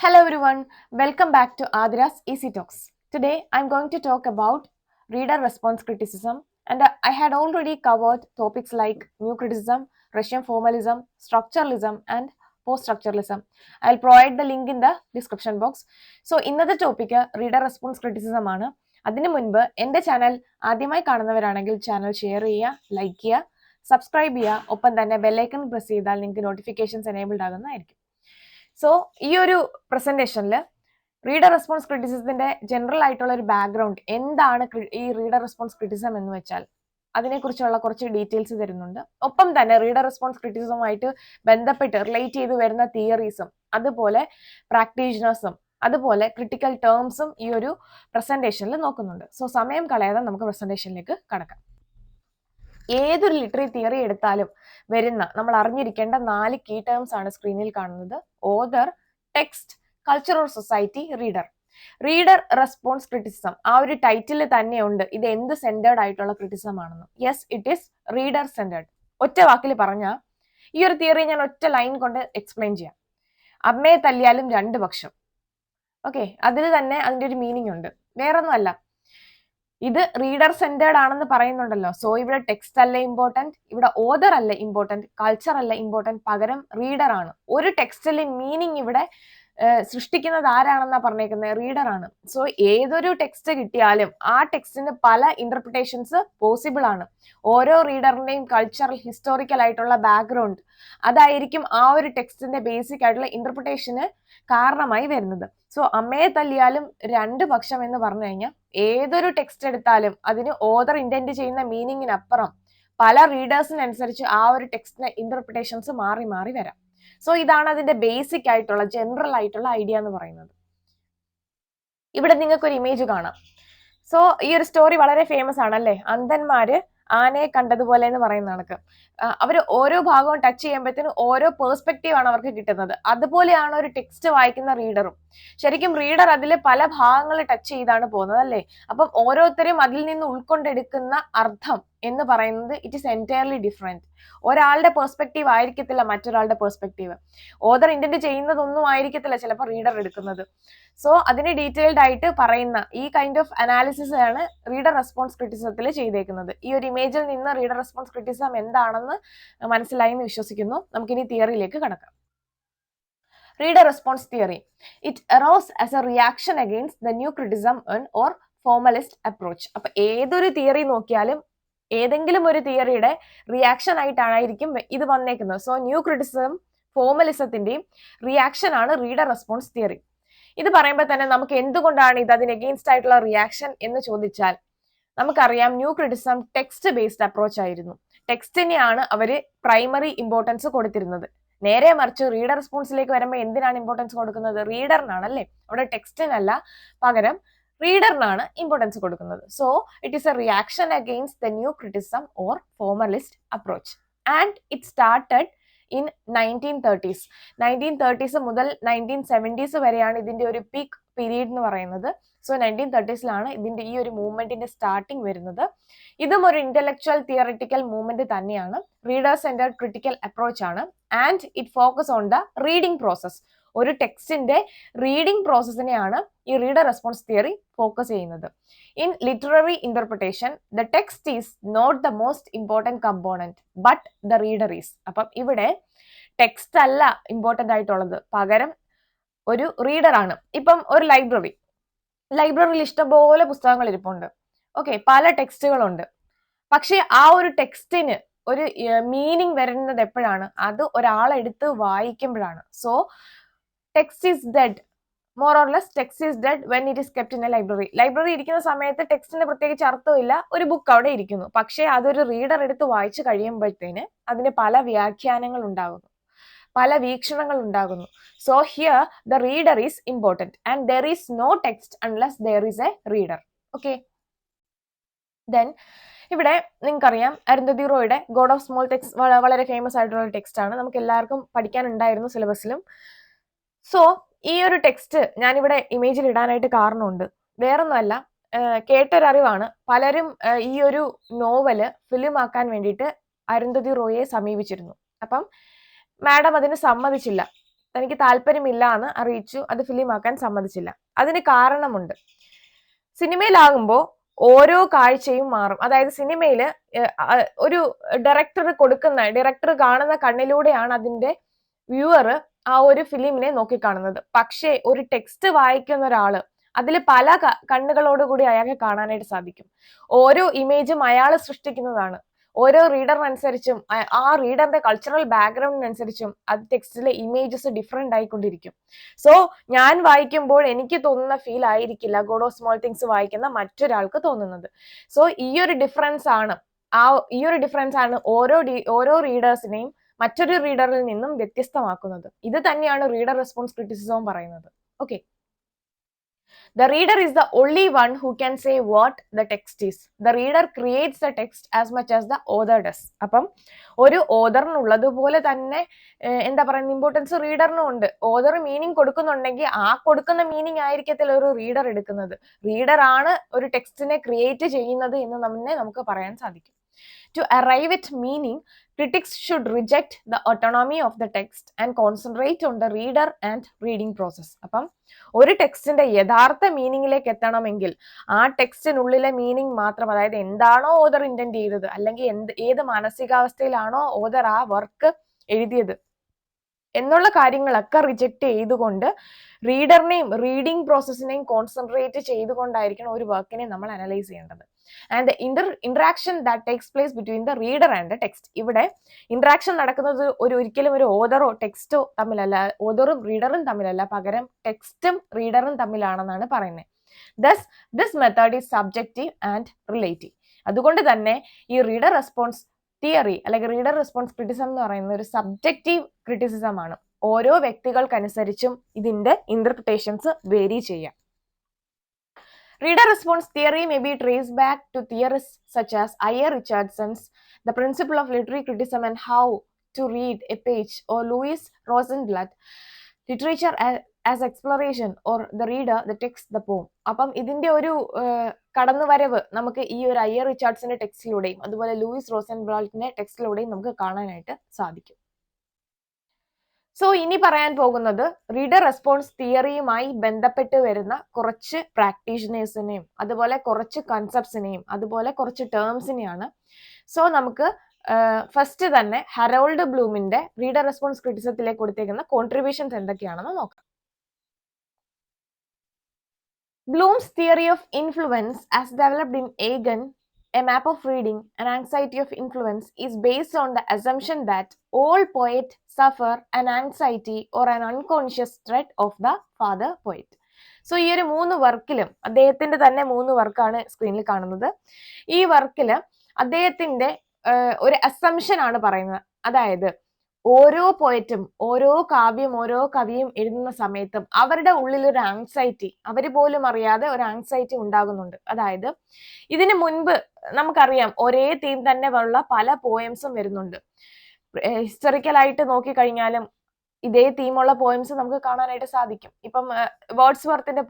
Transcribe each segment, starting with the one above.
Hello everyone, welcome back to Adira's Easy Talks. Today I'm going to talk about reader response criticism, and I had already covered topics like new criticism, Russian formalism, structuralism and post-structuralism. I'll provide the link in the description box. So ഇന്നത്തെ topic reader response criticism ആണ്. അതിനു മുൻപ് എൻ്റെ channel ആദ്യമായി കാണുന്നവരാണെങ്കിൽ channel share ചെയ്യുക, like ചെയ്യുക, subscribe ചെയ്യുക, ഒപ്പം തന്നെ ബെല്ലൈക്കൺ പ്രസ് ചെയ്താൽ നിങ്ങൾക്ക് നോട്ടിഫിക്കേഷൻസ് എനേബിൾഡ് ആകുന്നതായിരിക്കും. സോ ഈ ഒരു പ്രസന്റേഷനിൽ റീഡർ റെസ്പോൺസ് ക്രിറ്റിസിസത്തിന്റെ ജനറൽ ആയിട്ടുള്ള ഒരു ബാക്ക്ഗ്രൗണ്ട് എന്താണ് ഈ റീഡർ റെസ്പോൺസ് ക്രിറ്റിസിസം എന്ന് വെച്ചാൽ അതിനെക്കുറിച്ചുള്ള കുറച്ച് ഡീറ്റെയിൽസ് തരുന്നുണ്ട്. ഒപ്പം തന്നെ റീഡർ റെസ്പോൺസ് ക്രിറ്റിസിസവുമായിട്ട് ബന്ധപ്പെട്ട് റിലേറ്റ് ചെയ്ത് വരുന്ന തിയറീസും അതുപോലെ പ്രാക്ടീഷണേഴ്സും അതുപോലെ ക്രിട്ടിക്കൽ ടേംസും ഈ ഒരു പ്രസന്റേഷനിൽ നോക്കുന്നുണ്ട്. സോ സമയം കളയാതെ നമുക്ക് പ്രസന്റേഷനിലേക്ക് കടക്കാം. ഏതൊരു ലിറ്റററി തിയറി എടുത്താലും വരുന്ന നമ്മൾ അറിഞ്ഞിരിക്കേണ്ട 4 കീ ടേംസ് ആണ് സ്ക്രീനിൽ കാണുന്നത്. Author, text, culture or society, reader. Reader response criticism ആ ഒരു ടൈറ്റിൽ തന്നെയുണ്ട് ഇത് എന്ത് സെന്റേർഡ് ആയിട്ടുള്ള ക്രിറ്റിസിസം ആണെന്ന്. Yes, it is reader centred. ഒറ്റ വാക്കിൽ പറഞ്ഞാൽ ഈ ഒരു തിയറി ഞാൻ ഒറ്റ ലൈൻ കൊണ്ട് എക്സ്പ്ലെയിൻ ചെയ്യാം. അമ്മയെ തല്ലിയാലും 2 പക്ഷം. ഓക്കെ, അതിൽ തന്നെ അതിൻ്റെ ഒരു മീനിങ് ഉണ്ട്. വേറൊന്നുമല്ല, ഇത് റീഡർ സെന്റേർഡ് ആണെന്ന് പറയുന്നുണ്ടല്ലോ. സോ ഇവിടെ ടെക്സ്റ്റ് അല്ല ഇമ്പോർട്ടന്റ്, ഇവിടെ ഓതർ അല്ല ഇമ്പോർട്ടന്റ്, കൾച്ചർ അല്ല ഇമ്പോർട്ടന്റ്, പകരം റീഡർ ആണ്. ഒരു ടെക്സ്റ്റിലെ മീനിങ് ഇവിടെ സൃഷ്ടിക്കുന്നത് ആരാണെന്നാ പറഞ്ഞേക്കുന്നത്? റീഡർ ആണ്. സോ ഏതൊരു ടെക്സ്റ്റ് കിട്ടിയാലും ആ ടെക്സ്റ്റിന് പല ഇന്റർപ്രിട്ടേഷൻസ് പോസിബിൾ ആണ്. ഓരോ റീഡറിന്റെയും കൾച്ചറൽ ഹിസ്റ്റോറിക്കൽ ആയിട്ടുള്ള ബാക്ക്ഗ്രൗണ്ട് അതായിരിക്കും ആ ഒരു ടെക്സ്റ്റിന്റെ ബേസിക് ആയിട്ടുള്ള ഇന്റർപ്രിട്ടേഷന് കാരണമായി വരുന്നത്. സോ അമ്മയെ തല്ലിയാലും 2 പക്ഷം എന്ന് പറഞ്ഞു കഴിഞ്ഞാൽ ഏതൊരു ടെക്സ്റ്റ് എടുത്താലും അതിന് ഓതർ ഇന്റന്റ് ചെയ്യുന്ന മീനിങ്ങിനപ്പുറം പല റീഡേഴ്സിനനുസരിച്ച് ആ ഒരു ടെക്സ്റ്റിന്റെ ഇന്റർപ്രിട്ടേഷൻസ് മാറി മാറി വരാം. സോ ഇതാണ് അതിന്റെ ബേസിക് ആയിട്ടുള്ള ജനറൽ ആയിട്ടുള്ള ഐഡിയ എന്ന് പറയുന്നത്. ഇവിടെ നിങ്ങൾക്ക് ഒരു ഇമേജ് കാണാം. സോ ഈ ഒരു സ്റ്റോറി വളരെ ഫേമസ് ആണല്ലേ, അന്ധന്മാര് ആനയെ കണ്ടതുപോലെ എന്ന് പറയുന്ന കണക്ക്. അവർ ഓരോ ഭാഗവും ടച്ച് ചെയ്യുമ്പോഴത്തേനും ഓരോ പേഴ്സ്പെക്റ്റീവ് ആണ് അവർക്ക് കിട്ടുന്നത്. അതുപോലെയാണ് ഒരു ടെക്സ്റ്റ് വായിക്കുന്ന റീഡറും. ശരിക്കും റീഡർ അതിൽ പല ഭാഗങ്ങൾ ടച്ച് ചെയ്താണ് പോകുന്നത് അല്ലേ. അപ്പം ഓരോരുത്തരും അതിൽ നിന്ന് ഉൾക്കൊണ്ടെടുക്കുന്ന അർത്ഥം എന്ന് പറയുന്നത് ഇറ്റ് ഈസ് എൻറ്റയർലി ഡിഫറെന്റ്. ഒരാളുടെ പേഴ്സ്പെക്റ്റീവ് ആയിരിക്കത്തില്ല മറ്റൊരാളുടെ പേഴ്സ്പെക്റ്റീവ്. ഓതർ ഇന്റന്റ് ചെയ്യുന്നതൊന്നും ആയിരിക്കത്തില്ല ചിലപ്പോൾ റീഡർ എടുക്കുന്നത്. സോ അതിന് ഡീറ്റെയിൽഡ് ആയിട്ട് പറയുന്ന ഈ കൈൻഡ് ഓഫ് അനാലിസിസ് ആണ് റീഡർ റെസ്പോൺസ് ക്രിറ്റിസിസത്തിൽ ചെയ്തേക്കുന്നത്. ഈ ഒരു ഇമേജിൽ നിന്ന് റീഡർ റെസ്പോൺസ് ക്രിറ്റിസിസം എന്താണെന്ന് മനസ്സിലായി എന്ന് വിശ്വസിക്കുന്നു. നമുക്കിനി തിയറിയിലേക്ക് കടക്കാം. Reader response theory. It arose as a reaction against the new criticism or formalist approach. അപ്പൊ ഏതൊരു തിയറി നോക്കിയാലും ഏതെങ്കിലും ഒരു തിയറിയുടെ റിയാക്ഷൻ ആയിട്ടായിരിക്കും ഇത് വന്നേക്കുന്നത്. സോ ന്യൂ ക്രിറ്റിസിസം ഫോർമലിസത്തിന്റെയും റിയാക്ഷൻ ആണ് റീഡർ റെസ്പോൺസ് തിയറി. ഇത് പറയുമ്പോൾ തന്നെ നമുക്ക് എന്തുകൊണ്ടാണ് ഇത് അതിന് എഗെയിൻസ്റ്റ് ആയിട്ടുള്ള റിയാക്ഷൻ എന്ന് ചോദിച്ചാൽ നമുക്കറിയാം new criticism text based approach ആയിരുന്നു. ടെക്സ്റ്റിനെയാണ് അവര് പ്രൈമറി ഇമ്പോർട്ടൻസ് കൊടുത്തിരുന്നത്. നേരെ മറിച്ച് റീഡർ റെസ്പോൺസിലേക്ക് വരുമ്പോൾ എന്തിനാണ് ഇമ്പോർട്ടൻസ് കൊടുക്കുന്നത്? റീഡറിനാണ് അല്ലേ. അവിടെ ടെക്സ്റ്റിനല്ല, പകരം റീഡറിനാണ് ഇമ്പോർട്ടൻസ് കൊടുക്കുന്നത്. So it is A reaction against the new criticism or formalist approach and it started in 1930s. 1930s മുതൽ 1970s വരെയാണ് ഇതിന്റെ ഒരു പീക്ക് പീരീഡ് എന്ന് പറയുന്നത്. സോ 1930s ഇതിന്റെ ഈ ഒരു മൂവ്മെന്റിന്റെ സ്റ്റാർട്ടിങ് വരുന്നത്. ഇതും ഒരു ഇന്റലക്ച്വൽ തിയറിറ്റിക്കൽ മൂവ്മെന്റ് തന്നെയാണ്. റീഡർ സെന്റേർഡ് ക്രിട്ടിക്കൽ അപ്രോച്ച് ആണ് and it focus on the reading process. ഒരു ടെക്സ്റ്റിന്റെ റീഡിംഗ് പ്രോസസ്സിനെയാണ് ഈ റീഡർ റെസ്പോൺസ് തിയറി ഫോക്കസ് ചെയ്യുന്നത്. In literary interpretation the text is not the most important component but the reader is. അപ്പം ഇവിടെ text അല്ല important ആയിട്ടുള്ളത്, പകരം ഒരു റീഡർ ആണ്. ഇപ്പം ഒരു ലൈബ്രറിയിൽ ഇഷ്ടംപോലെ പുസ്തകങ്ങൾ ഇരിപ്പുണ്ട്. ഓക്കെ, പല ടെക്സ്റ്റുകളുണ്ട്. പക്ഷെ ആ ഒരു ടെക്സ്റ്റിന് ഒരു മീനിങ് വരുന്നത് എപ്പോഴാണ്? അത് ഒരാളെടുത്ത് വായിക്കുമ്പോഴാണ്. So text is dead, more or less text is dead when it is kept in a library. Library ഇരിക്കുന്ന സമയത്ത് ടെക്സ്റ്റിന് പ്രത്യേകിച്ച് അർത്ഥമില്ല, ഒരു ബുക്ക് അവിടെ ഇരിക്കുന്നു. പക്ഷേ അതൊരു റീഡർ എടുത്ത് വായിച്ചു കഴിയുമ്പോഴത്തേന് അതിന് പല വ്യാഖ്യാനങ്ങൾ ഉണ്ടാകുന്നു, പല വീക്ഷണങ്ങൾ ഉണ്ടാകുന്നു. So here the reader is important and there is no text unless there is a reader. Okay, then ഇവിടെ നിങ്ങൾക്കറിയാം അരുന്ധതി റോയുടെ ഗോഡ് ഓഫ് സ്മോൾ ടെക്സ്റ്റ് വളരെ ഫേമസ് ആയിട്ടുള്ള ഒരു ടെക്സ്റ്റ് ആണ്, നമുക്ക് എല്ലാവർക്കും പഠിക്കാനുണ്ടായിരുന്നു സിലബസിലും. സോ ഈ ഒരു ടെക്സ്റ്റ് ഞാനിവിടെ ഇമേജിൽ ഇടാനായിട്ട് കാരണമുണ്ട്. വേറൊന്നുമല്ല, കേട്ടൊരറിവാണ്. പലരും ഈ ഒരു നോവല് ഫിലിം ആക്കാൻ വേണ്ടിയിട്ട് അരുന്ധതി റോയെ സമീപിച്ചിരുന്നു. അപ്പം മാഡം അതിന് സമ്മതിച്ചില്ല. തനിക്ക് താല്പര്യമില്ല എന്ന് അറിയിച്ചു. അത് ഫിലിമാക്കാൻ സമ്മതിച്ചില്ല. അതിന് കാരണമുണ്ട്. സിനിമയിലാകുമ്പോൾ ഓരോ കാഴ്ചയും മാറും. അതായത് സിനിമയിൽ ഒരു ഡയറക്ടർ കാണുന്ന കണ്ണിലൂടെയാണ് അതിന്റെ വ്യൂവർ ആ ഒരു ഫിലിമിനെ നോക്കിക്കാണുന്നത്. പക്ഷേ ഒരു ടെക്സ്റ്റ് വായിക്കുന്ന ഒരാള് അതിൽ പല കണ്ണുകളോടുകൂടി അയാൾക്ക് കാണാനായിട്ട് സാധിക്കും. ഓരോ ഇമേജും അയാൾ സൃഷ്ടിക്കുന്നതാണ്. ഓരോ റീഡറിനനുസരിച്ചും ആ റീഡറിന്റെ കൾച്ചറൽ ബാക്ക്ഗ്രൗണ്ടിനനുസരിച്ചും അത് ടെക്സ്റ്റിലെ ഇമേജസ് ഡിഫറെന്റ് ആയിക്കൊണ്ടിരിക്കും. സോ ഞാൻ വായിക്കുമ്പോൾ എനിക്ക് തോന്നുന്ന ഫീൽ ആയിരിക്കില്ല ഗോഡ് ഓഫ് സ്മോൾ തിങ്സ് വായിക്കുന്ന മറ്റൊരാൾക്ക് തോന്നുന്നത്. സോ ഈ ഒരു ഡിഫറൻസ് ആണ് ഓരോ റീഡേഴ്സിനെയും മറ്റൊരു റീഡറിൽ നിന്നും വ്യത്യസ്തമാക്കുന്നത്. ഇത് തന്നെയാണ് റീഡർ റെസ്പോൺസ് ക്രിറ്റിസിസവും പറയുന്നത്. Okay, the reader is the only one who can say what the text is. The reader creates the text as much as the author does. അപ്പം ഒരു ഓതറിനുള്ളതുപോലെ തന്നെ എന്താ പറയുക, ഇമ്പോർട്ടൻസ് റീഡറിനും ഉണ്ട്. ഓതർ മീനിങ് കൊടുക്കുന്നുണ്ടെങ്കിൽ ആ കൊടുക്കുന്ന മീനിങ് ആയിരിക്കത്തില്ല ഒരു റീഡർ എടുക്കുന്നത്. റീഡർ ആണ് ഒരു ടെക്സ്റ്റിനെ ക്രിയേറ്റ് ചെയ്യുന്നത് എന്ന് നമുക്ക് പറയാൻ സാധിക്കും. To arrive at meaning, critics should reject the autonomy of the text and concentrate on the reader and reading process. അപ്പം ഒരു ടെക്സ്റ്റിന്റെ യഥാർത്ഥ മീനിങ്ങിലേക്ക് എത്തണമെങ്കിൽ ആ ടെക്സ്റ്റിനുള്ളിലെ മീനിങ് മാത്രം, അതായത് എന്താണോ ഓതർ ഇന്റന്റ് ചെയ്തത്, അല്ലെങ്കിൽ ഏത് മാനസികാവസ്ഥയിലാണോ ഓതർ ആ വർക്ക് എഴുതിയത് എന്നുള്ള കാര്യങ്ങളൊക്കെ റിജക്ട് ചെയ്തുകൊണ്ട് റീഡറിനെയും റീഡിംഗ് പ്രോസസ്സിനെയും കോൺസെൻട്രേറ്റ് ചെയ്തുകൊണ്ടായിരിക്കണം ഒരു വർക്കിനെ നമ്മൾ അനലൈസ് ചെയ്യേണ്ടത്. And the interaction that takes place between the reader and the text. ഇവിടെ ഇന്ററാക്ഷൻ നടക്കുന്നത് ഒരിക്കലും ഒരു ഓതറോ ടെക്സ്റ്റോ തമ്മിലല്ല, ഓതറും റീഡറും തമ്മിലല്ല, പകരം ടെക്സ്റ്റും റീഡറും തമ്മിലാണെന്നാണ് പറയുന്നത്. Thus this method is subjective and relative. അതുകൊണ്ട് തന്നെ ഈ റീഡർ റെസ്പോൺസ് തിയറി അല്ലെങ്കിൽ റീഡർ റെസ്പോൺസ് ക്രിറ്റിസം എന്ന് പറയുന്ന ഒരു സബ്ജക്റ്റീവ് ക്രിറ്റിസിസം ആണ്. ഓരോ വ്യക്തികൾക്കനുസരിച്ചും ഇതിന്റെ ഇന്റർപ്രിട്ടേഷൻസ് വേരി ചെയ്യാം. Reader response theory may be traced back to theorists such as I.A. Richardson's The Principle of Literary Criticism and How to Read a Page, or Louis Rosenblatt Literature as Exploration, or The Reader, The Text, The Poem. അപ്പം ഇതിന്റെ ഒരു കടന്നുവരവ് നമുക്ക് ഈ ഒരു I.A. റിച്ചാർഡ്സിന്റെ ടെക്സ്റ്റിലൂടെയും അതുപോലെ Luis റോസൻബ്ലാറ്റിന്റെ ടെക്സ്റ്റിലൂടെയും നമുക്ക് കാണാനായിട്ട് സാധിക്കും. സോ ഇനി പറയാൻ പോകുന്നത് റീഡർ റെസ്പോൺസ് തിയറിയുമായി ബന്ധപ്പെട്ട് വരുന്ന കുറച്ച് പ്രാക്ടീഷണേഴ്സിനെയും അതുപോലെ കുറച്ച് കൺസെപ്റ്റ്സിനെയും അതുപോലെ കുറച്ച് ടേംസിനെയാണ്. സോ നമുക്ക് ഫസ്റ്റ് തന്നെ ഹരോൾഡ് ബ്ലൂമിന്റെ റീഡർ റെസ്പോൺസ് ക്രിറ്റിസത്തിലേക്ക് കൊടുത്തേക്കുന്ന കോൺട്രിബ്യൂഷൻസ് എന്തൊക്കെയാണെന്ന് നോക്കാം. Bloom's theory of influence as developed in Agen, A Map of Reading, An Anxiety of Influence, is based on the assumption that all poets suffer an anxiety or an unconscious threat of the father poet. So ഈ ഒരു 3 വർക്കിലും അദ്ദേഹത്തിന്റെ തന്നെ 3 വർക്കാണ് സ്ക്രീനിൽ കാണുന്നത്. ഈ വർക്കില് അദ്ദേഹത്തിന്റെ ഒരു അസംഷൻ ആണ് പറയുന്നത്. അതായത് ഓരോ പോയറ്റും ഓരോ കവിയും എഴുതുന്ന സമയത്തും അവരുടെ ഉള്ളിൽ ഒരു ആങ്സൈറ്റി, അവർ പോലും അറിയാതെ ഒരു ആങ്സൈറ്റി ഉണ്ടാകുന്നുണ്ട്. അതായത് ഇതിനു മുൻപ് നമുക്കറിയാം ഒരേ തീം തന്നെ ഉള്ള പല പോയംസും വരുന്നുണ്ട്. ഹിസ്റ്ററിക്കലായിട്ട് നോക്കിക്കഴിഞ്ഞാലും ഇതേ തീമുള്ള പോയംസ് നമുക്ക് കാണാനായിട്ട് സാധിക്കും. ഇപ്പം വേർഡ്സ്വർത്തിന്റെ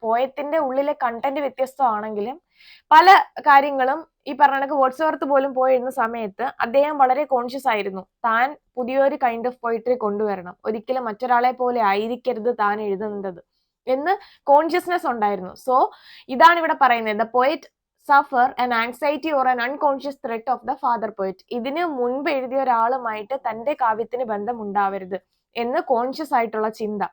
പോയത്തിന്റെ ഉള്ളിലെ കണ്ടന്റ് വ്യത്യസ്തമാണെങ്കിലും പല കാര്യങ്ങളും ഈ പറഞ്ഞ കണക്ക് വേർഡ്സ്വർത്ത് പോലും പോയിരുന്ന സമയത്ത് അദ്ദേഹം വളരെ കോൺഷ്യസ് ആയിരുന്നു. താൻ പുതിയൊരു കൈൻഡ് ഓഫ് പോയിട്രി കൊണ്ടുവരണം, ഒരിക്കലും മറ്റൊരാളെ പോലെ ആയിരിക്കരുത് താൻ എഴുതുന്നത് എന്ന് കോൺഷ്യസ്നെസ് ഉണ്ടായിരുന്നു. സോ ഇതാണ് ഇവിടെ പറയുന്നത്, the poet suffer an anxiety or an unconscious threat of the father poet. ഇതിന് മുൻപ് എഴുതിയ ഒരാളുമായിട്ട് തന്റെ കാവ്യത്തിന് ബന്ധം ഉണ്ടാവരുത് എന്ന് കോൺഷ്യസ് ആയിട്ടുള്ള ചിന്ത.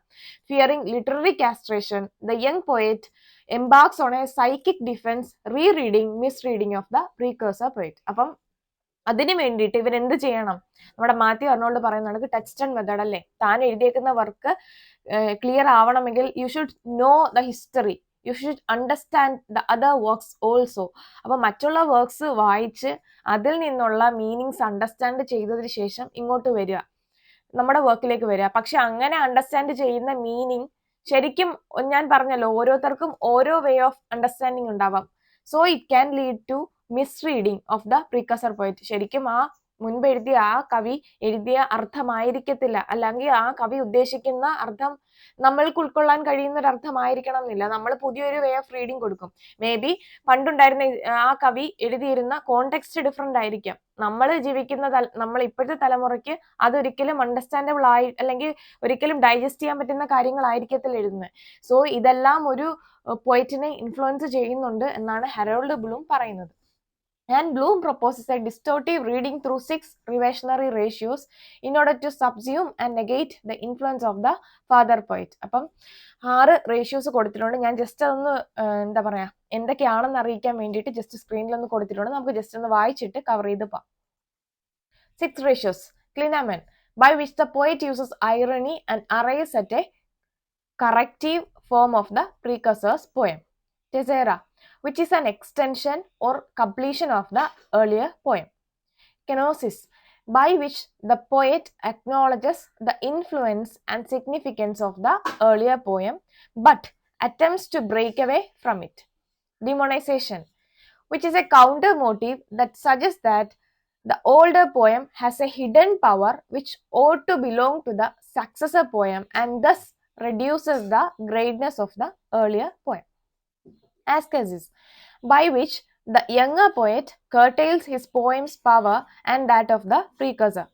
Fearing literary castration, the young poet embarks on a psychic defense, rereading, misreading of the precursor poet. അപ്പം അതിനു വേണ്ടിയിട്ട് ഇവരെന്ത് ചെയ്യണം? നമ്മുടെ മാത്യു അർണോൾഡ് പറയുന്നത് ടച്ച് ആൻഡ് മെത്തേഡ് അല്ലേ, താൻ എഴുതിയേക്കുന്ന വർക്ക് ക്ലിയർ ആവണമെങ്കിൽ you should know the history, you should understand the other works also. അപ്പൊ മറ്റുള്ള വർക്ക്സ് വായിച്ച് അതിൽ നിന്നുള്ള മീനിങ്സ് അണ്ടർസ്റ്റാൻഡ് ചെയ്തതിന് ശേഷം ഇങ്ങോട്ട് വരിക, നമ്മുടെ വർക്കിലേക്ക് വരിക. പക്ഷെ അങ്ങനെ അണ്ടർസ്റ്റാൻഡ് ചെയ്യുന്ന മീനിങ് ശരിക്കും ഞാൻ പറഞ്ഞല്ലോ ഓരോരുത്തർക്കും ഓരോ വേ ഓഫ് അണ്ടർസ്റ്റാൻഡിങ് ഉണ്ടാവാം. So it can lead to misreading of the precursor poet. ശരിക്കും ആ മുൻപ് എഴുതിയ ആ കവി എഴുതിയ അർത്ഥമായിരിക്കത്തില്ല, അല്ലെങ്കിൽ ആ കവി ഉദ്ദേശിക്കുന്ന അർത്ഥം നമ്മൾക്ക് ഉൾക്കൊള്ളാൻ കഴിയുന്ന ഒരു അർത്ഥമായിരിക്കണം എന്നില്ല. നമ്മൾ പുതിയൊരു വേ ഓഫ് റീഡിങ് കൊടുക്കും. മേ ബി പണ്ടുണ്ടായിരുന്ന ആ കവി എഴുതിയിരുന്ന കോണ്ടെക്സ്റ്റ് ഡിഫറെന്റ് ആയിരിക്കാം. നമ്മൾ ജീവിക്കുന്ന നമ്മൾ ഇപ്പോഴത്തെ തലമുറയ്ക്ക് അതൊരിക്കലും അണ്ടർസ്റ്റാൻഡബിൾ ആയി, അല്ലെങ്കിൽ ഒരിക്കലും ഡൈജസ്റ്റ് ചെയ്യാൻ പറ്റുന്ന കാര്യങ്ങളായിരിക്കത്തില്ല എഴുതുന്നത്. സോ ഇതെല്ലാം ഒരു പോയിറ്റിനെ ഇൻഫ്ലുവൻസ് ചെയ്യുന്നുണ്ട് എന്നാണ് ഹെറോൾഡ് ബ്ലൂം പറയുന്നത്. And Bloom proposes a distortive reading through 6 reversionary ratios in order to subsume and negate the influence of the father poet. അപ്പം 6 റേഷ്യോസ് കൊടുത്തിട്ടുണ്ട്. ഞാൻ ജസ്റ്റ് അതൊന്ന് എന്താ പറയാ എന്തൊക്കെയാണെന്ന് അറിയിക്കാൻ വേണ്ടിയിട്ട് ജസ്റ്റ് സ്ക്രീനിൽ ഒന്ന് കൊടുത്തിട്ടുണ്ട്. നമുക്ക് ജസ്റ്റ് ഒന്ന് വായിച്ചിട്ട് കവർ ചെയ്ത് പോവാം. 6 ratios. Clinamen, by which the poet uses irony and arrives at a corrective form of the precursor's poem. Tessera, which is an extension or completion of the earlier poem. Kenosis, by which the poet acknowledges the influence and significance of the earlier poem, but attempts to break away from it. Demonization, which is a counter motive that suggests that the older poem has a hidden power which ought to belong to the successor poem and thus reduces the greatness of the earlier poem. Ascesis, by which the younger poet curtails his poem's power and that of the precursor.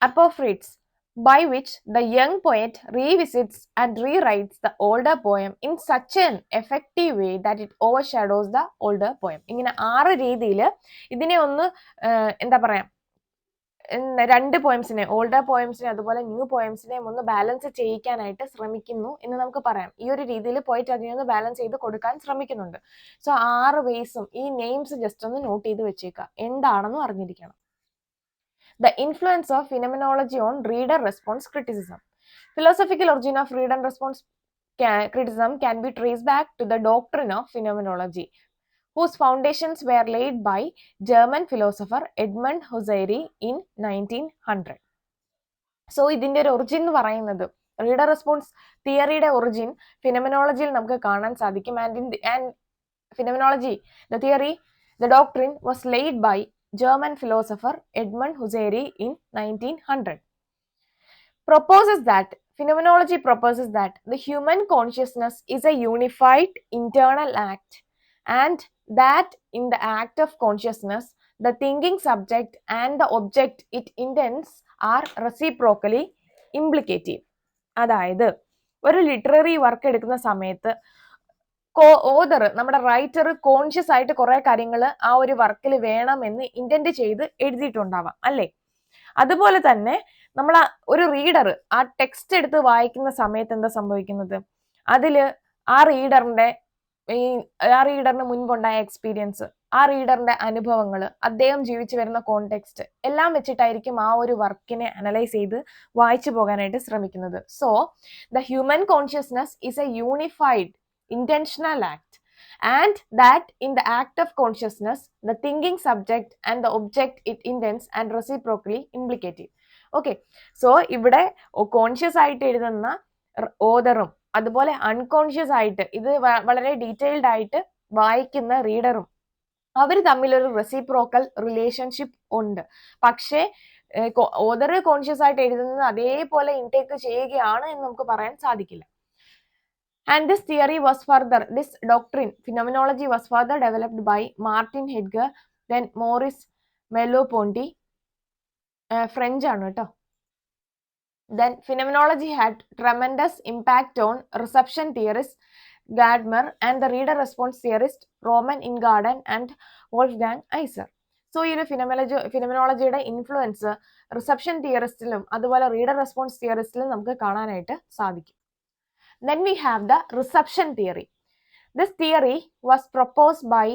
Apophthegms, by which the young poet revisits and rewrites the older poem in such an effective way that it overshadows the older poem. ഇങ്ങനെ 6 രീതിയിൽ ഇതിനെ ഒന്ന് എന്താ പറയാ രണ്ട് പോയംസിനെ, older പോയംസിനെ അതുപോലെ new പോയംസിനെയും ഒന്ന് balance ചെയ്യിക്കാനായിട്ട് ശ്രമിക്കുന്നു എന്ന് നമുക്ക് പറയാം. ഈ ഒരു രീതിയിൽ പോയിട്ട് അതിനെ ഒന്ന് ബാലൻസ് ചെയ്ത് കൊടുക്കാൻ ശ്രമിക്കുന്നുണ്ട്. സോ 6 വേസും ഈ നെയിംസ് ജസ്റ്റ് ഒന്ന് നോട്ട് ചെയ്ത് വെച്ചേക്കുക, എന്താണെന്ന് അറിഞ്ഞിരിക്കണം. The influence of phenomenology on reader response criticism. Philosophical origin of reader response criticism can be traced back to the doctrine of phenomenology, whose foundations were laid by German philosopher Edmund Husserl in 1900. So ഇതിന്റെ ഒരു origin എന്ന് പറയുന്നത്, reader response തിയറിയുടെ origin ഫിനോമെനോളജിയിൽ നമുക്ക് കാണാൻ സാധിക്കും. And phenomenology, the theory, the doctrine was laid by German philosopher Edmund Husserl in 1900. Phenomenology proposes that the human consciousness is a unified internal act, and that in the act of consciousness, the thinking subject and the object it intends are reciprocally implicative. അതായത് ഒരു literary work എടുക്കുന്ന സമയത്ത് author, നമ്മുടെ writer conscious ആയിട്ട് കുറെ കാര്യങ്ങൾ ആ ഒരു വർക്കിൽ വേണമെന്ന് ഇന്റന്റ് ചെയ്ത് എഴുതിയിട്ടുണ്ടാവാം അല്ലേ. അതുപോലെ തന്നെ നമ്മൾ ഒരു റീഡർ ആ ടെക്സ്റ്റ് എടുത്ത് വായിക്കുന്ന സമയത്ത് എന്താ സംഭവിക്കുന്നത്, അതില് ആ റീഡറിന് മുൻപുണ്ടായ എക്സ്പീരിയൻസ്, ആ റീഡറിന്റെ അനുഭവങ്ങൾ, അദ്ദേഹം ജീവിച്ചു വരുന്ന കോണ്ടെക്സ്റ്റ് എല്ലാം വെച്ചിട്ടായിരിക്കും ആ ഒരു വർക്കിനെ അനലൈസ് ചെയ്ത് വായിച്ചു പോകാനായിട്ട് ശ്രമിക്കുന്നത്. So the human consciousness is A unified intentional act, and that in the act of consciousness, the thinking subject and the object it intends and reciprocally implicative. Okay, so ഇവിടെ കോൺഷ്യസ് ആയിട്ട് എഴുതുന്ന ഓതറും അതുപോലെ unconscious ആയിട്ട് ഇത് വളരെ detailed ആയിട്ട് വായിക്കുന്ന റീഡറും അവർ തമ്മിലൊരു റെസിപ്രോക്കൽ റിലേഷൻഷിപ്പ് ഉണ്ട്. പക്ഷേ ഓതർ കോൺഷ്യസ് ആയിട്ട് എഴുതുന്നത് അതേപോലെ ഇൻടേക്ക് ചെയ്യുകയാണ് എന്ന് നമുക്ക് പറയാൻ സാധിക്കില്ല. And this doctrine, phenomenology, was further developed by Martin Heidegger, then Maurice Merleau-Ponty, French ആണ് കേട്ടോ. Then phenomenology had tremendous impact on reception theorist Gadamer and the reader response theorist Roman Ingarden and Wolfgang Iser. So ഈ ഒരു ഫിനോമെനോളജിയുടെ influence reception തിയറിസ്റ്റിലും അതുപോലെ reader response തിയറിസ്റ്റിലും നമുക്ക് കാണാനായിട്ട് സാധിക്കും. Then we have the reception theory. This theory was proposed by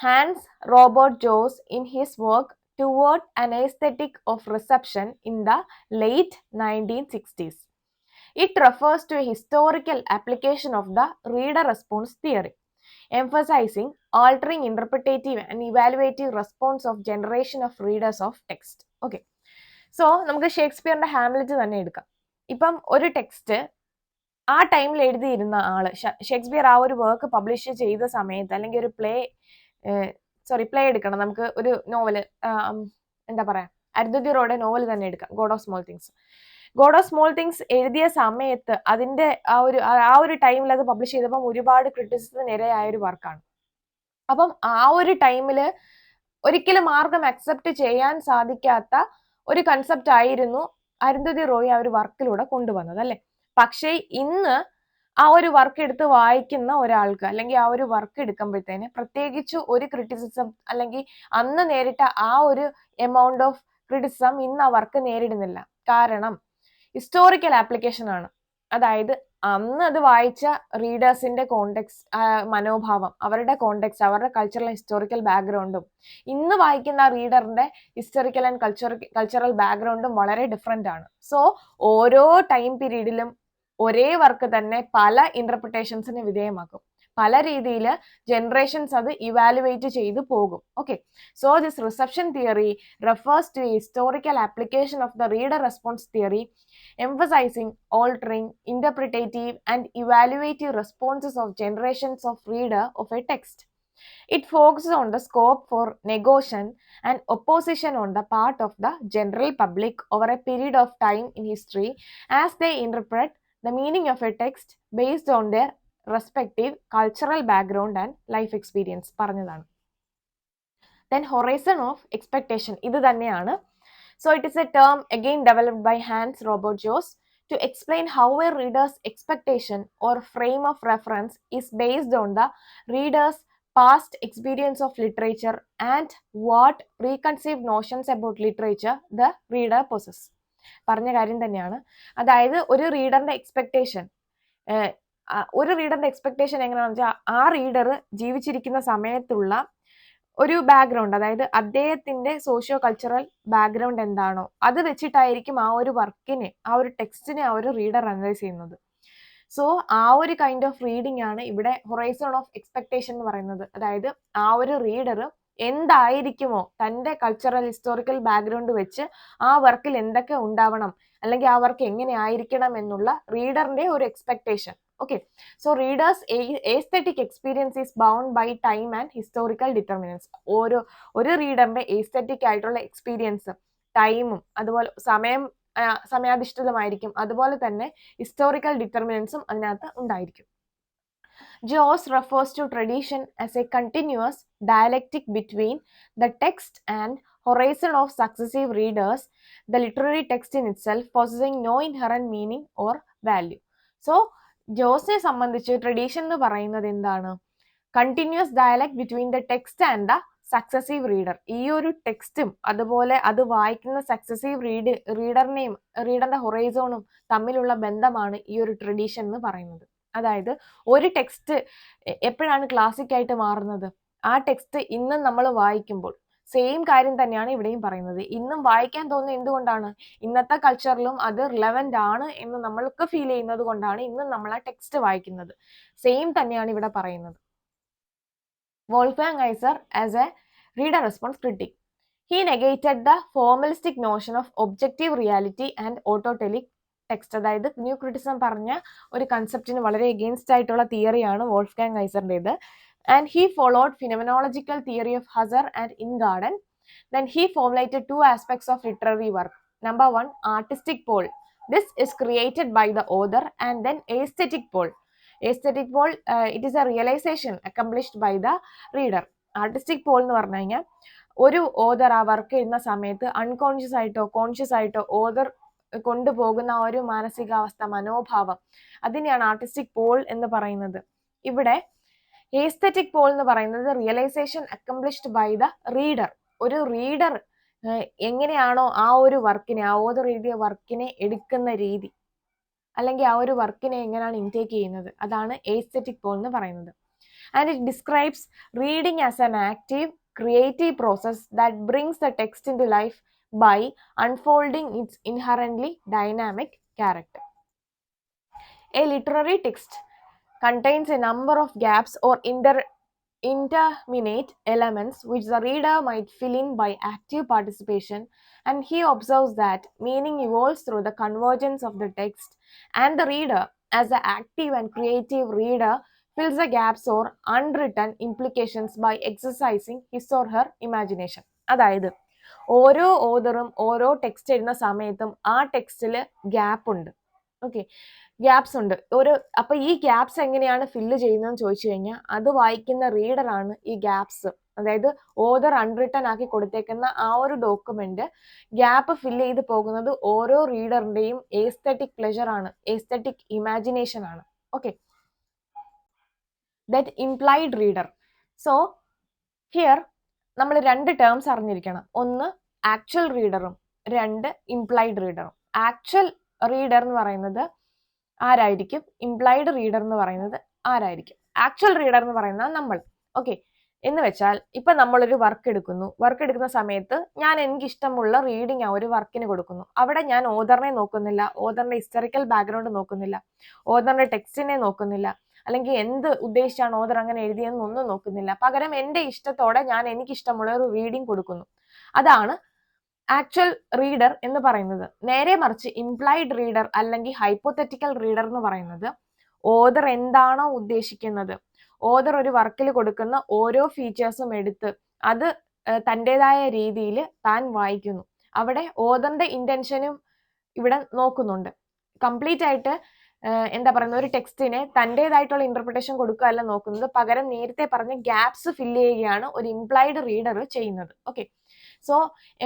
Hans Robert Joss in his work Toward an Aesthetic of Reception in the late 1960s. It refers to a historical application of the reader response theory, emphasizing altering interpretative and evaluative response of generation of readers of text. Okay, so നമുക്ക് ഷേക്സ്പിയറിന്റെ Hamlet തന്നെ എടുക്കാം. ഇപ്പം ഒരു text ആ ടൈമിൽ എഴുതിയിരുന്ന ആള്, Shakespeare ആ ഒരു വർക്ക് പബ്ലിഷ് ചെയ്ത സമയത്ത്, അല്ലെങ്കിൽ ഒരു പ്ലേ എടുക്കണം, നമുക്ക് ഒരു നോവല് എന്താ പറയാ, അരുന്ധതി റോയുടെ നോവൽ തന്നെ എടുക്കാം, God of small things. God of small things എഴുതിയ സമയത്ത് അതിന്റെ ആ ഒരു ടൈമിൽ അത് പബ്ലിഷ് ചെയ്തപ്പം ഒരുപാട് ക്രിറ്റിസിസത്തിന് ഇരയായ ഒരു വർക്കാണ്. അപ്പം ആ ഒരു ടൈമില് ഒരിക്കലും ആർക്കും അക്സെപ്റ്റ് ചെയ്യാൻ സാധിക്കാത്ത ഒരു കൺസെപ്റ്റ് ആയിരുന്നു അരുന്ധതി റോയ് ആ ഒരു വർക്കിലൂടെ കൊണ്ടുവന്നത്, അല്ലെ? പക്ഷേ ഇന്ന് ആ ഒരു വർക്ക് എടുത്ത് വായിക്കുന്ന ഒരാൾക്ക് അല്ലെങ്കിൽ ആ ഒരു വർക്ക് എടുക്കുമ്പോഴത്തേന് പ്രത്യേകിച്ച് ഒരു ക്രിറ്റിസിസം അല്ലെങ്കിൽ അന്ന് നേരിട്ട ആ ഒരു എമൗണ്ട് ഓഫ് ക്രിറ്റിസിസം ഇന്ന് ആ വർക്ക് നേരിടുന്നില്ല. കാരണം ഹിസ്റ്റോറിക്കൽ ആപ്ലിക്കേഷൻ ആണ്. അതായത് അന്ന് അത് വായിച്ച റീഡേഴ്സിന്റെ മനോഭാവം, അവരുടെ കോണ്ടെക്സ്റ്റ്, അവരുടെ കൾച്ചറൽ ഹിസ്റ്റോറിക്കൽ ബാക്ക്ഗ്രൗണ്ടും ഇന്ന് വായിക്കുന്ന റീഡറിന്റെ ഹിസ്റ്റോറിക്കൽ ആൻഡ് കൾച്ചറൽ ബാക്ക്ഗ്രൗണ്ടും വളരെ ഡിഫറെന്റ് ആണ്. സോ ഓരോ ടൈം പീരീഡിലും ഒരേ വർക്ക് തന്നെ പല ഇന്റർപ്രിട്ടേഷൻസിന് വിധേയമാക്കും. പല രീതിയിൽ ജനറേഷൻസ് അത് ഇവാലുവേറ്റ് ചെയ്തു പോകും. Okay, so this reception theory refers to a historical application of the reader response theory, emphasizing altering, interpretative, and evaluative responses of generations of reader of a text. It focuses on the scope for negotiation and opposition on the part of the general public over a period of time in history as they interpret the meaning of a text based on their respective cultural background and life experience. പറഞ്ഞതാണ്. Then horizon of expectation, ഇത് തന്നെയാണ്. So it is a term again developed by Hans Robert Joss to explain how a reader's expectation or frame of reference is based on the reader's past experience of literature and what preconceived notions about literature the reader possess. പറഞ്ഞ കാര്യം തന്നെയാണ്. അതായത് ഒരു റീഡറിന്റെ expectation എങ്ങനെയാണെന്ന് വെച്ചാൽ ആ reader ജീവിച്ചിരിക്കുന്ന സമയത്തുള്ള ഒരു ബാക്ക്ഗ്രൗണ്ട്, അതായത് അദ്ദേഹത്തിന്റെ സോഷ്യോ കൾച്ചറൽ ബാക്ക്ഗ്രൗണ്ട് എന്താണോ അത് വെച്ചിട്ടായിരിക്കും ആ ഒരു വർക്കിനെ, ആ ഒരു ടെക്സ്റ്റിനെ ആ ഒരു റീഡർ അനലൈസ് ചെയ്യുന്നത്. സോ ആ ഒരു കൈൻഡ് ഓഫ് റീഡിംഗ് ആണ് ഇവിടെ ഹൊറൈസൺ ഓഫ് എക്സ്പെക്ടേഷൻ എന്ന് പറയുന്നത്. അതായത് ആ ഒരു റീഡർ എന്തായിരിക്കുമോ തന്റെ കൾച്ചറൽ ഹിസ്റ്റോറിക്കൽ ബാക്ക്ഗ്രൗണ്ട് വെച്ച് ആ വർക്കിൽ എന്തൊക്കെ ഉണ്ടാവണം അല്ലെങ്കിൽ ആ വർക്ക് എങ്ങനെ ആയിരിക്കണം എന്നുള്ള റീഡറിന്റെ ഒരു expectation. Okay, so readers aesthetic experience is bound by time and historical determinants. ഒരു റീഡറിന്റെ എസ്തെറ്റിക് ആയിട്ടുള്ള എക്സ്പീരിയൻസ് ടൈമും അതുപോലെ സമയാധിഷ്ഠിതമായിരിക്കും, അതുപോലെ തന്നെ ഹിസ്റ്റോറിക്കൽ ഡിറ്റർമിനൻസും അതിനകത്ത് ഉണ്ടായിരിക്കും. Joss refers to tradition as a continuous dialectic between the text and horizon of successive readers, the literary text in itself possessing no inherent meaning or value. So ജോസിനെ സംബന്ധിച്ച് tradition എന്ന് പറയുന്നത് എന്താണ്? Continuous dialect between the text and the successive reader. ഈ ഒരു ടെക്സ്റ്റും അതുപോലെ അത് വായിക്കുന്ന സക്സസീവ് റീഡറിന്റെ ഹൊറൈസോണും തമ്മിലുള്ള ബന്ധമാണ് ഈ ഒരു ട്രഡീഷൻ എന്ന് പറയുന്നത്. അതായത് ഒരു ടെക്സ്റ്റ് എപ്പോഴാണ് ക്ലാസിക് ആയിട്ട് മാറുന്നത്? ആ ടെക്സ്റ്റ് ഇന്നും നമ്മൾ വായിക്കുമ്പോൾ. സെയിം കാര്യം തന്നെയാണ് ഇവിടെയും പറയുന്നത്. ഇന്നും വായിക്കാൻ തോന്നുന്നത് എന്തുകൊണ്ടാണ്? ഇന്നത്തെ കൾച്ചറിലും അത് റിലവന്റ് ആണ് എന്ന് നമ്മൾക്ക് ഫീൽ ചെയ്യുന്നത് കൊണ്ടാണ് ഇന്നും നമ്മൾ ആ ടെക്സ്റ്റ് വായിക്കുന്നത്. സെയിം തന്നെയാണ് ഇവിടെ പറയുന്നത്. Wolfgang Iser as a reader response critic. He negated the formalistic notion of objective reality and autotelic text. അതായത് ന്യൂ ക്രിറ്റിസം പറഞ്ഞ ഒരു കൺസെപ്റ്റിന് വളരെ എഗെയിൻസ്റ്റ് ആയിട്ടുള്ള തിയറിയാണ് Wolfgang ഐസറിൻ്റെത്. And he followed phenomenological theory of Husserl and Ingarden. Then he formulated two aspects of literary work. Number one, artistic pole. This is created by the author, and then aesthetic pole. Aesthetic pole, it is a realization accomplished by the reader. Artistic pole എന്ന് പറഞ്ഞു കഴിഞ്ഞാൽ ഒരു author ആ work ചെയ്യുന്ന സമയത്ത് unconscious ആയിട്ടോ conscious ആയിട്ടോ author കൊണ്ടുപോകുന്ന ആ ഒരു മാനസികാവസ്ഥ, മനോഭാവം, അതിനെയാണ് ആർട്ടിസ്റ്റിക് പോൾ എന്ന് പറയുന്നത്. ഇവിടെ എസ്തെറ്റിക് പോൾ എന്ന് പറയുന്നത് realisation accomplished by the reader. ഒരു റീഡർ എങ്ങനെയാണോ ആ ഒരു വർക്കിനെ, ആ ഓതർ എഴുതിയ വർക്കിനെ എടുക്കുന്ന രീതി, അല്ലെങ്കിൽ ആ ഒരു വർക്കിനെ എങ്ങനെയാണ് ഇൻടേക്ക് ചെയ്യുന്നത്, അതാണ് എസ്തെറ്റിക് പോൾ എന്ന് പറയുന്നത്. And it describes reading as an active creative process that brings the text into life by unfolding its inherently dynamic character. A literary text contains a number of gaps or interminate elements which the reader might fill in by active participation, and he observes that meaning evolves through the convergence of the text, and the reader, as the active and creative reader, fills the gaps or unwritten implications by exercising his or her imagination. അതായത് ഓരോ ഓതറും ഓരോ text എഴുതുന്ന സമയത്തും ആ ടെക്സ്റ്റിൽ gap ഉണ്ട്. Okay, gaps ഉണ്ട്. അപ്പൊ ഈ ഗ്യാപ്സ് എങ്ങനെയാണ് ഫില്ല് ചെയ്യുന്നതെന്ന് ചോദിച്ചു കഴിഞ്ഞാൽ അത് വായിക്കുന്ന റീഡറാണ് ഈ ഗ്യാപ്സ്, അതായത് ഓതർ അൺറിട്ടൺ ആക്കി കൊടുത്തേക്കുന്ന ആ ഒരു ഡോക്യുമെന്റ് ഗ്യാപ്പ് ഫില്ല് ചെയ്ത് പോകുന്നത് ഓരോ റീഡറിന്റെയും എസ്തെറ്റിക് പ്ലെഷർ ആണ്, എസ്തെറ്റിക് ഇമാജിനേഷൻ ആണ്. Okay, that implied reader. So here നമ്മൾ രണ്ട് ടേംസ് അറിഞ്ഞിരിക്കണം. ഒന്ന് ആക്ച്വൽ റീഡറും, രണ്ട് ഇംപ്ലൈഡ് റീഡറും. ആക്ച്വൽ റീഡർ എന്ന് പറയുന്നത് ആരായിരിക്കും, ഇംപ്ലൈഡ് റീഡർ എന്ന് പറയുന്നത് ആരായിരിക്കും? ആക്ച്വൽ റീഡർ എന്ന് പറയുന്നത് നമ്മൾ. ഓക്കെ, എന്ന് വെച്ചാൽ ഇപ്പൊ നമ്മളൊരു വർക്ക് എടുക്കുന്ന സമയത്ത് ഞാൻ എനിക്ക് ഇഷ്ടമുള്ള റീഡിങ് ആ ഒരു വർക്കിന് കൊടുക്കുന്നു. അവിടെ ഞാൻ ഓതറിനെ നോക്കുന്നില്ല, ഓതറിന്റെ ഹിസ്റ്ററിക്കൽ ബാക്ക്ഗ്രൗണ്ട് നോക്കുന്നില്ല, ഓതറിന്റെ ടെക്സ്റ്റിനെ നോക്കുന്നില്ല, അല്ലെങ്കിൽ എന്ത് ഉദ്ദേശിച്ചാണ് ഓതർ അങ്ങനെ എഴുതിയെന്നൊന്നും നോക്കുന്നില്ല. പകരം എന്റെ ഇഷ്ടത്തോടെ ഞാൻ എനിക്ക് ഇഷ്ടമുള്ള ഒരു റീഡിങ് കൊടുക്കുന്നു. അതാണ് ആക്ച്വൽ റീഡർ എന്ന് പറയുന്നത്. നേരെ മറിച്ച് ഇംപ്ലൈഡ് റീഡർ അല്ലെങ്കിൽ ഹൈപ്പോത്തറ്റിക്കൽ റീഡർ എന്ന് പറയുന്നത് ഓതർ എന്താണോ ഉദ്ദേശിക്കുന്നത്, ഓതർ ഒരു വർക്കിൽ കൊടുക്കുന്ന ഓരോ ഫീച്ചേഴ്സും എടുത്ത് അത് തൻ്റെതായ രീതിയിൽ താൻ വായിക്കുന്നു. അവിടെ ഓതറിന്റെ ഇന്റൻഷനും ഇവിടെ നോക്കുന്നുണ്ട്. കംപ്ലീറ്റ് ആയിട്ട് എന്താ പറയുന്നത്, ഒരു ടെക്സ്റ്റിനെ തൻ്റെതായിട്ടുള്ള ഇന്റർപ്രിട്ടേഷൻ കൊടുക്കുകയല്ല നോക്കുന്നത്, പകരം നേരത്തെ പറഞ്ഞ ഗ്യാപ്സ് ഫില്ല് ചെയ്യുകയാണ് ഒരു ഇംപ്ലൈഡ് റീഡർ ചെയ്യുന്നത്. Okay, so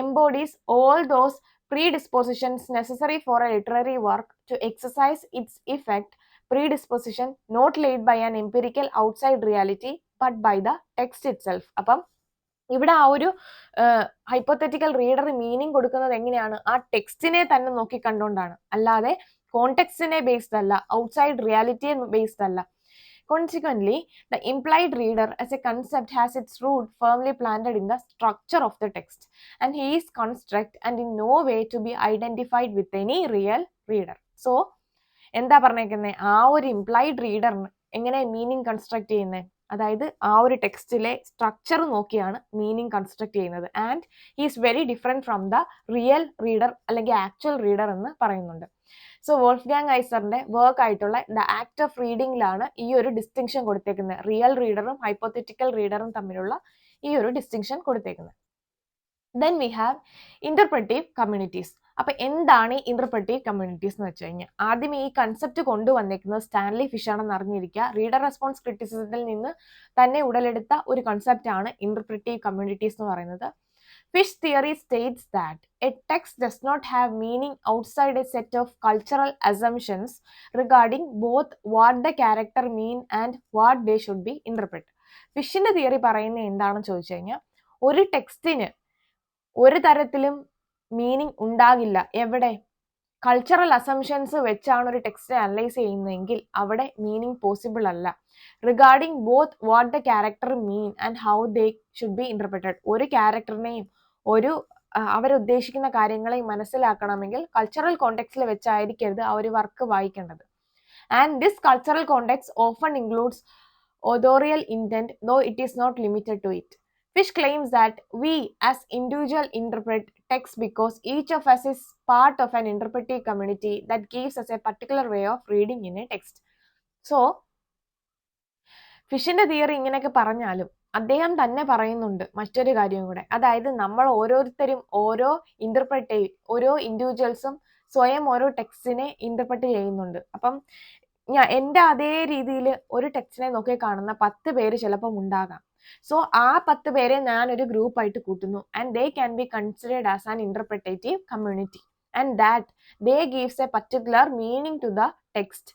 embodies all those predispositions necessary for a literary work to exercise its effect, predisposition not laid by an empirical outside reality but by the text itself. അപ്പം ഇവിടെ ആ ഒരു hypothetical reader meaning കൊടുക്കുന്നത് എങ്ങനെയാണ്, ആ ടെക്സ്റ്റിനെ തന്നെ നോക്കി കണ്ടുകൊണ്ടാണ്, അല്ലാതെ കോണ്ടെക്സ്റ്റിനെ ബേസ്ഡ് അല്ല, ഔട്ട്സൈഡ് റിയാലിറ്റിയെ ബേസ്ഡ് അല്ല. Consequently, the implied reader as a concept has its root firmly planted in the structure of the text, and he is construct and in no way to be identified with any real reader. So, എന്താ പറഞ്ഞേക്കുന്നത്, ആ ഒരു implied റീഡറിന് എങ്ങനെ meaning construct ചെയ്യുന്നത്, അതായത് ആ ഒരു ടെക്സ്റ്റിലെ structure നോക്കിയാണ് മീനിങ് കൺസ്ട്രക്ട് ചെയ്യുന്നത്. And he is very different from the real reader അല്ലെങ്കിൽ ആക്ച്വൽ റീഡർ എന്ന് പറയുന്നുണ്ട്. സോ വോൾഫ്ഗാങ് ഐസറിന്റെ വർക്ക് ആയിട്ടുള്ള ദ ആക്ട് ഓഫ് റീഡിംഗിലാണ് ഈ ഒരു ഡിസ്റ്റിങ്ഷൻ കൊടുത്തേക്കുന്നത്, റിയൽ റീഡറും ഹൈപ്പോത്തറ്റിക്കൽ റീഡറും തമ്മിലുള്ള ഈ ഒരു ഡിസ്റ്റിങ്ഷൻ കൊടുത്തേക്കുന്നത്. Then we have interpretive communities. അപ്പൊ എന്താണ് ഈ ഇന്റർപ്രറ്റീവ് കമ്മ്യൂണിറ്റീസ് എന്ന് വെച്ച് കഴിഞ്ഞാൽ, ആദ്യം ഈ കൺസെപ്റ്റ് കൊണ്ടുവന്നേക്കുന്നത് സ്റ്റാൻലി ഫിഷ് ആണെന്ന് അറിഞ്ഞിരിക്കുക. റീഡർ റെസ്പോൺസ് ക്രിറ്റിസിസത്തിൽ നിന്ന് തന്നെ ഉടലെടുത്ത ഒരു കൺസെപ്റ്റ് ആണ് ഇന്റർപ്രറ്റീവ് കമ്മ്യൂണിറ്റീസ് എന്ന് പറയുന്നത്. Fish theory states that a text does not have meaning outside a set of cultural assumptions regarding both what the character mean and what they should be interpreted. ഫിഷിന്റെ theory പറയുന്നത് എന്താണെന്ന് ചോദിച്ചു കഴിഞ്ഞാൽ, ഒരു ടെക്സ്റ്റിന് ഒരു തരത്തിലും മീനിങ് ഉണ്ടാകില്ല. എവിടെ? കൾച്ചറൽ അസംഷൻസ് വെച്ചാണ് ഒരു ടെക്സ്റ്റ് അനലൈസ് ചെയ്യുന്നതെങ്കിൽ അവിടെ മീനിങ് പോസിബിൾ അല്ല. Regarding both what the character mean and how they should be interpreted. ഒരു ക്യാരക്ടറിനെയും അവരുദ്ദേശിക്കുന്ന കാര്യങ്ങളെയും മനസ്സിലാക്കണമെങ്കിൽ കൾച്ചറൽ കോണ്ടെക്സ്റ്റിൽ വെച്ചായിരിക്കരുത് ആ ഒരു വർക്ക് വായിക്കേണ്ടത്. And this cultural context often includes authorial intent, though it is not limited to it. Fish claims that we as individual interpret text because each of us is part of an interpretive community that gives us a particular way of reading in a text. So, ഫിഷിന്റെ theory ഇങ്ങനെയൊക്കെ പറഞ്ഞാലും അദ്ദേഹം തന്നെ പറയുന്നുണ്ട് മറ്റൊരു കാര്യം കൂടെ, അതായത് നമ്മൾ ഓരോരുത്തരും ഓരോ ഇൻഡിവിജ്വൽസും സ്വയം ഓരോ ടെക്സ്റ്റിനെ ഇന്റർപ്രറ്റ് ചെയ്യുന്നുണ്ട്. അപ്പം എൻ്റെ അതേ രീതിയിൽ ഒരു ടെക്സ്റ്റിനെ നോക്കി കാണുന്ന 10 പേര് ചിലപ്പം ഉണ്ടാകാം. സോ ആ 10 പേരെ ഞാൻ ഒരു ഗ്രൂപ്പായിട്ട് കൂട്ടുന്നു, and they can be considered as an interpretative community, and that they gives a particular meaning to the text.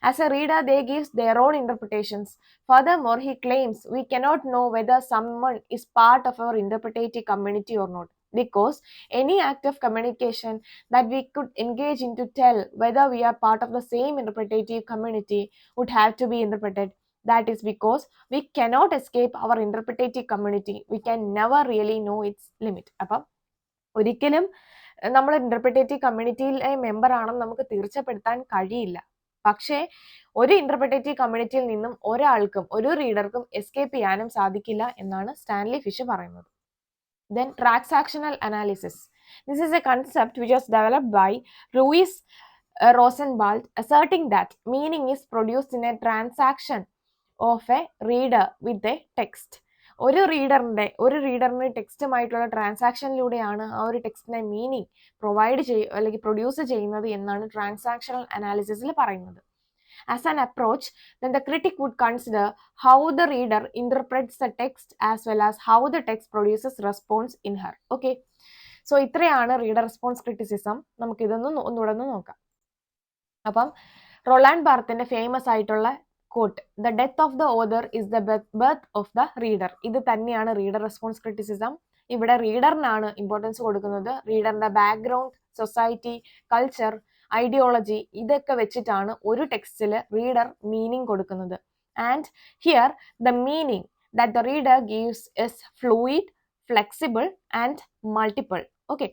As a reader, they give their own interpretations. Furthermore, he claims we cannot know whether someone is part of our interpretative community or not, because any act of communication that we could engage in to tell whether we are part of the same interpretative community would have to be interpreted. That is because we cannot escape our interpretative community. We can never really know its limit. അപ്പം ഒരിക്കലും നമ്മൾ ഇന്റർപ്രിറ്റേറ്റീവ് കമ്മ്യൂണിറ്റിയിലെ member ആണെന്ന് നമുക്ക് തീർച്ചപ്പെടുത്താൻ കഴിയില്ല. പക്ഷേ ഒരു ഇന്റർപ്രിറ്റേറ്റീവ് കമ്മ്യൂണിറ്റിയിൽ നിന്നും ഒരാൾക്കും ഒരു റീഡർക്കും എസ്കേപ്പ് ചെയ്യാനും സാധിക്കില്ല എന്നാണ് സ്റ്റാൻലി ഫിഷ് പറയുന്നത്. Then transactional analysis. This is a concept which was developed by Louis Rosenwald, asserting that meaning is produced in a transaction of a reader with a text. ഒരു റീഡറിന് ടെക്സ്റ്റുമായിട്ടുള്ള ട്രാൻസാക്ഷനിലൂടെയാണ് ആ ഒരു ടെക്സ്റ്റിനെ മീനിങ് അല്ലെങ്കിൽ produce ചെയ്യുന്നത് എന്നാണ് transactional അനാലിസിസിൽ പറയുന്നത്. As an approach, then the critic would consider how the reader interprets the text as well as how the text produces response in her. Okay. So ഇത്രയാണ് reader response criticism. നമുക്ക് ഇതൊന്നും ഒന്നുകൂടെ നോക്കാം. അപ്പം Roland ബാർത്തിന്റെ famous ആയിട്ടുള്ള quote, the death of the author is the birth of the reader. ഇത് തന്നെയാണ് റീഡർ റെസ്പോൺസ് ക്രിറ്റിസിസം. ഇവിടെ റീഡറിനാണ് ഇമ്പോർട്ടൻസ് കൊടുക്കുന്നത്. റീഡറിന്റെ ബാക്ക്ഗ്രൗണ്ട്, സൊസൈറ്റി, കൾച്ചർ, ഐഡിയോളജി ഇതൊക്കെ വെച്ചിട്ടാണ് ഒരു ടെക്സ്റ്റിൽ റീഡർ മീനിങ് കൊടുക്കുന്നത്. And here the meaning that the reader gives is fluid, flexible and multiple. Okay,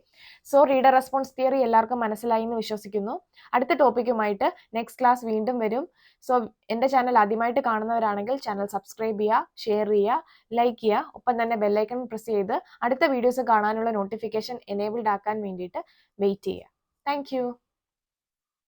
so reader response theory എല്ലാവർക്കും മനസ്സിലായി എന്ന് വിശ്വസിക്കുന്നു. അടുത്ത ടോപ്പിക്കുമായിട്ട് നെക്സ്റ്റ് ക്ലാസ് വീണ്ടും വരും. സോ എൻ്റെ ചാനൽ ആദ്യമായിട്ട് കാണുന്നവരാണെങ്കിൽ ചാനൽ സബ്സ്ക്രൈബ് ചെയ്യുക, ഷെയർ ചെയ്യുക, ലൈക്ക് ചെയ്യുക, ഒപ്പം തന്നെ ബെല്ലൈക്കൺ പ്രസ് ചെയ്ത് അടുത്ത വീഡിയോസ് കാണാനുള്ള നോട്ടിഫിക്കേഷൻ എനേബിൾഡ് ആക്കാൻ വേണ്ടിയിട്ട് വെയിറ്റ് ചെയ്യുക. Thank you.